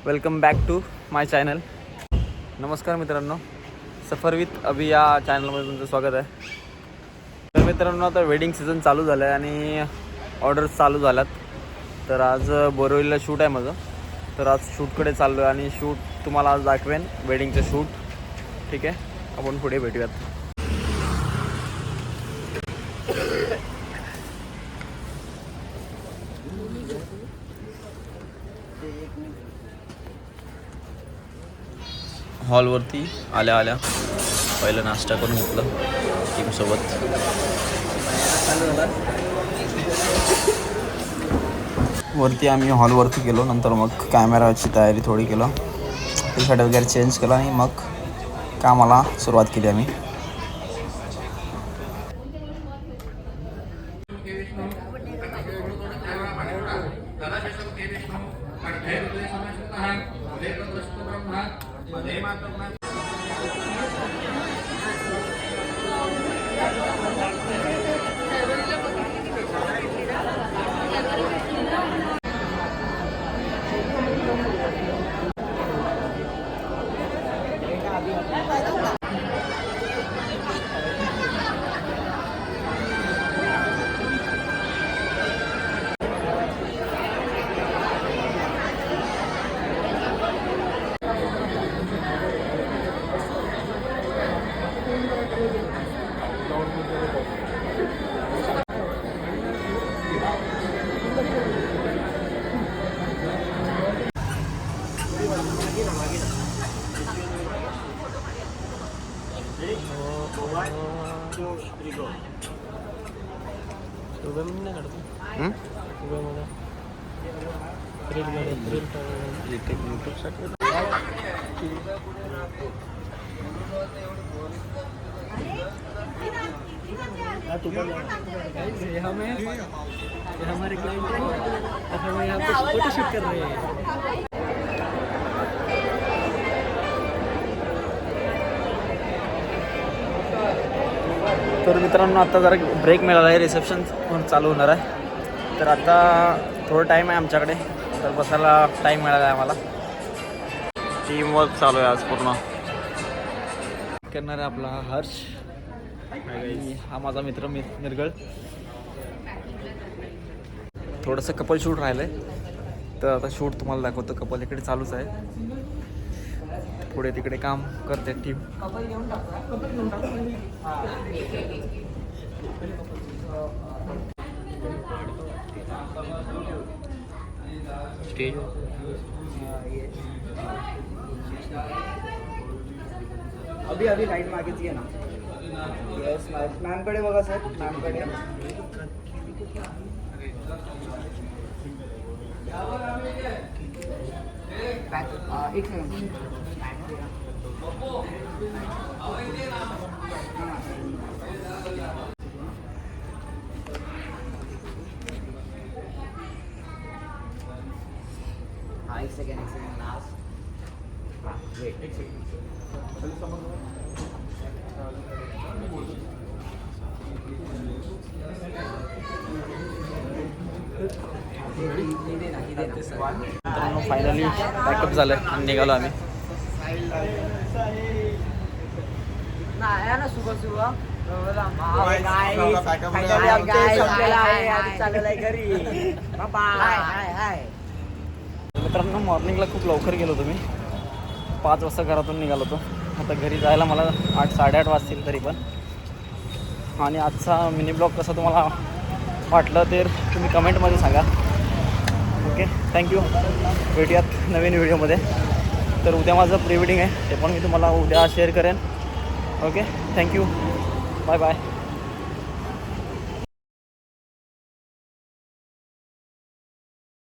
Welcome back to my channel. नमस्कार मित्रांनो, सफर विथ अभि या चॅनलमध्ये तुमचं स्वागत आहे. तर मित्रांनो, आता वेडिंग सीझन चालू झालं आहे आणि ऑर्डर्स चालू झाल्यात. तर आज बोरिवलीला शूट आहे माझं. तर आज शूटकडे चाललो आहे आणि शूट तुम्हाला आज दाखवेन, वेडिंगचं शूट. ठीक आहे, आपण पुढे भेटूयात. हॉलवरती आल्या पहिलं नाश्ता करून घेतलं टीमसोबत. वरती आम्ही हॉलवरती गेलो, नंतर मग कॅमेराची तयारी थोडी केलं, टी शर्ट वगैरे चेंज केला आणि मग कामाला सुरुवात केली आम्ही. हमारे क्लाइंट हैं और हम यहाँ पे फोटो शूट कर रहे हैं. तर मित्रांनो, आता जरा ब्रेक मिळाला आहे, रिसेप्शन पण चालू होणार आहे. तर आता थोडं टाईम आहे आमच्याकडे, तर बसायला टाईम मिळाला आहे आम्हाला. टीमवर्क चालू आहे आज पूर्ण. करणार आहे आपला हर्ष, हा माझा मित्र निर्गळ. थोडंसं कपल शूट राहिलं आहे, तर आता शूट तुम्हाला दाखवतो. कपल इकडे चालूच आहे, पुढे तिकडे काम करते टीम. स्टेज अभी लाईट मागेच घे ना. येस मॅमकडे बघा सर, मॅमकडे. एक मिनिट. एक सेकंड लास्ट. वेट एक सेकंड. मित्रांनो, फायनली पॅकअप झालं आणि निघालो आम्ही. मित्रांनो, मॉर्निंगला खूप लवकर गेलो होतो मी. 5 वाजता घरातून निघालो होतो. आता घरी जायला मला 8-8:30 वाजतील तरी पण. आणि आजचा मिनी ब्लॉग कसा तुम्हाला वाटलं तर तुम्ही कमेंटमध्ये सांगा. Okay, thank you. भेटूयात नवीन व्हिडिओमध्ये. तर उद्या माझं प्री वेडिंग आहे, ते पण मी तुम्हाला उद्या शेअर करेन. Okay, thank you. Bye bye.